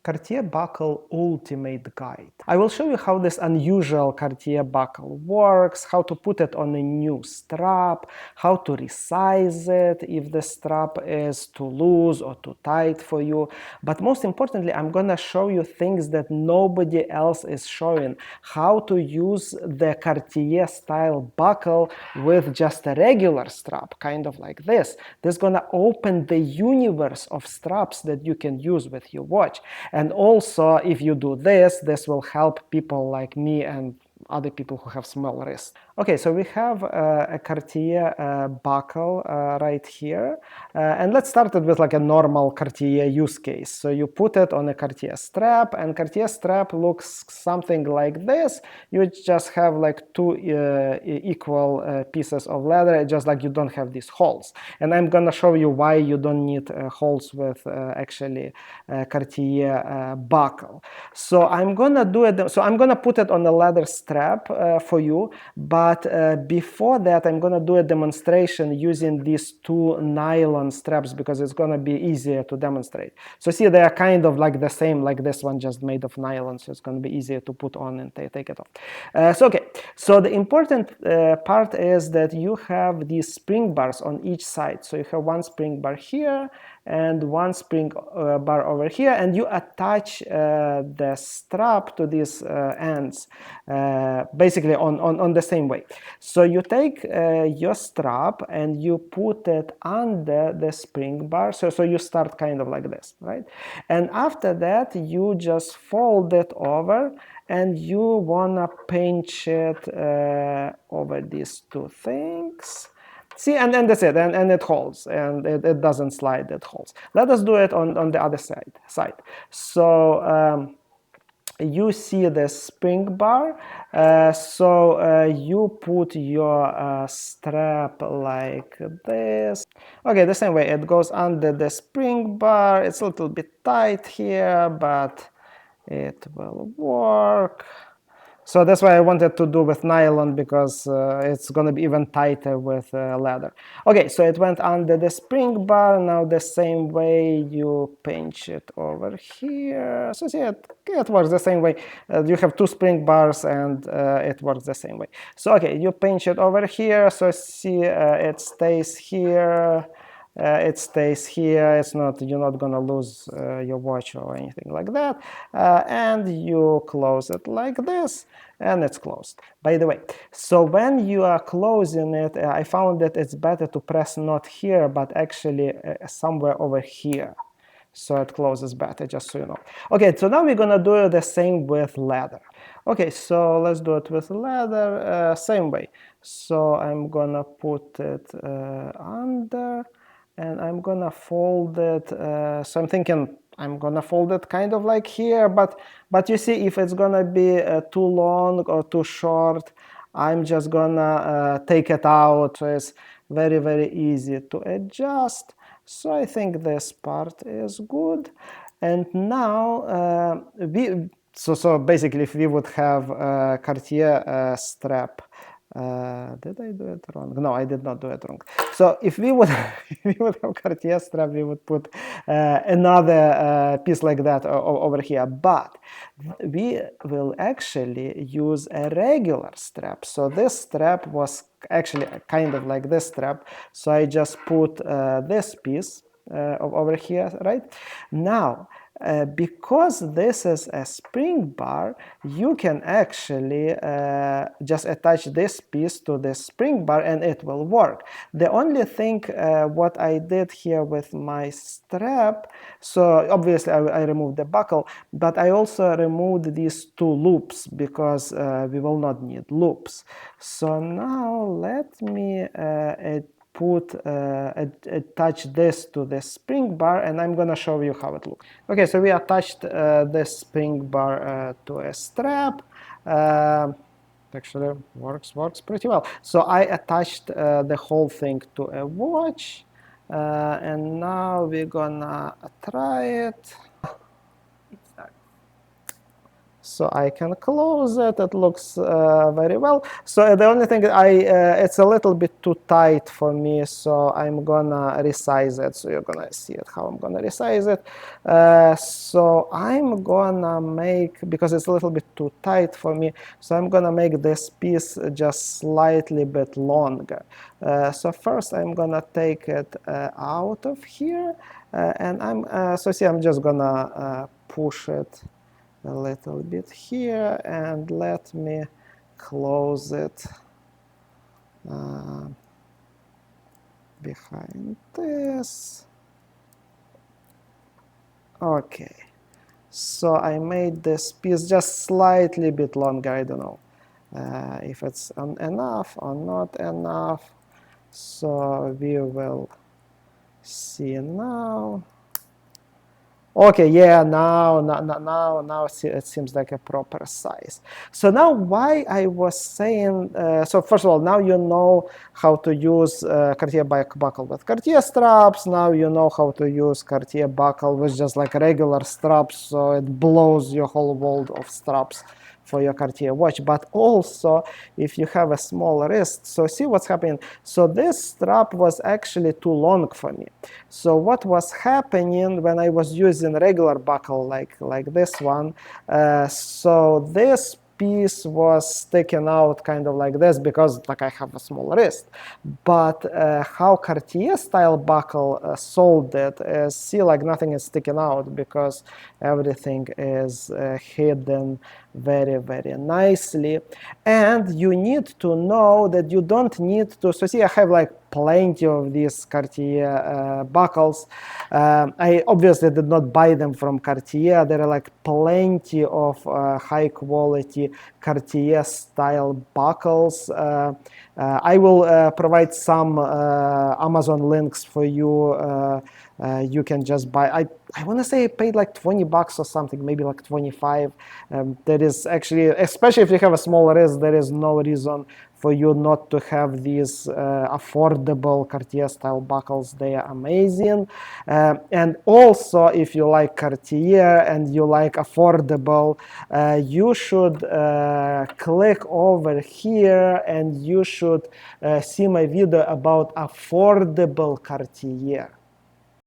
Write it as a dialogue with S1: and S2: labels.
S1: Cartier Buckle Ultimate Guide. I will show you how this unusual Cartier buckle works, how to put it on a new strap, how to resize it if the strap is too loose or too tight for you. But most importantly, I'm gonna show you things that nobody else is showing. How to use the Cartier style buckle with just a regular strap, kind of like this. This is gonna open the universe of straps that you can use with your watch. And also, if you do this, this will help people like me and other people who have small wrists. Okay, so we have a Cartier buckle right here. And let's start it with like a normal Cartier use case. So you put it on a Cartier strap, and Cartier strap looks something like this. You just have like two equal pieces of leather, just like you don't have these holes. And I'm gonna show you why you don't need holes with actually Cartier buckle. So I'm gonna do it. So I'm gonna put it on a leather strap for you, but before that I'm gonna do a demonstration using these two nylon straps because it's gonna be easier to demonstrate. So see, they are kind of like the same, like this one just made of nylon, so it's gonna be easier to put on and take it off. So the important part is that you have these spring bars on each side. So you have one spring bar here and one spring bar over here, and you attach the strap to these ends basically on the same way. So you take your strap and you put it under the spring bar, so you start kind of like this, right? And after that you just fold it over and you wanna pinch it over these two things. See, and then that's it, and it holds, and it doesn't slide, it holds. Let us do it on the other side. So you see the spring bar, you put your strap like this. Okay, the same way, it goes under the spring bar. It's a little bit tight here, but it will work. So that's why I wanted to do with nylon, because it's going to be even tighter with leather. Okay, so it went under the spring bar. Now the same way you pinch it over here. So see, it works the same way. You have two spring bars and it works the same way. So okay, you pinch it over here. So see, it stays here. It stays here. It's not, you're not gonna lose your watch or anything like that. And you close it like this, and it's closed. By the way, so when you are closing it, I found that it's better to press not here, but actually somewhere over here. So it closes better, just so you know. Okay, so now we're gonna do the same with leather. Okay, so let's do it with leather, same way. So I'm gonna put it under, and I'm gonna fold it. So I'm thinking I'm gonna fold it kind of like here, but you see, if it's gonna be too long or too short, I'm just gonna take it out. So it's very, very easy to adjust. So I think this part is good. And now so basically, if we would have a Cartier strap, did I do it wrong? No, I did not do it wrong. So if we would have Cartier strap, we would put another piece like that over here. But we will actually use a regular strap. So this strap was actually kind of like this strap. So I just put this piece over here, right? Now, because this is a spring bar, you can actually just attach this piece to the spring bar and it will work. The only thing what I did here with my strap, so obviously I removed the buckle, but I also removed these two loops because we will not need loops. So now let me attach this to the spring bar, and I'm gonna show you how it looks. Okay, so we attached this spring bar to a strap. Actually works pretty well. So I attached the whole thing to a watch, and now we're gonna try it. So I can close it. It looks very well. So the only thing it's a little bit too tight for me, so I'm gonna resize it. So you're gonna see it how I'm gonna resize it. So I'm gonna make, because it's a little bit too tight for me, so I'm gonna make this piece just slightly bit longer. So first I'm gonna take it out of here, and so see, I'm just gonna push it a little bit here, and let me close it behind this. Okay, so I made this piece just slightly bit longer. I don't know if it's enough or not enough, so we will see now. Okay, yeah, now it seems like a proper size. So now why I was saying, so first of all, now you know how to use Cartier buckle with Cartier straps. Now you know how to use Cartier buckle with just like regular straps, so it blows your whole world of straps for your Cartier watch. But also, if you have a small wrist, so see what's happening. So this strap was actually too long for me. So what was happening when I was using regular buckle like this one, so this piece was sticking out kind of like this because like I have a small wrist. But how Cartier style buckle sold it is, see, like nothing is sticking out because everything is hidden very, very nicely. And you need to know that you don't need to, so see, I have like plenty of these Cartier buckles. I obviously did not buy them from Cartier. There are like plenty of high quality Cartier style buckles. I will provide some Amazon links for you. You can just buy. I want to say I paid like $20 or something, maybe like 25. That is actually, especially if you have a small wrist, there is no reason for you not to have these affordable Cartier style buckles. They are amazing. And also, if you like Cartier and you like affordable, you should click over here and you should see my video about affordable Cartier.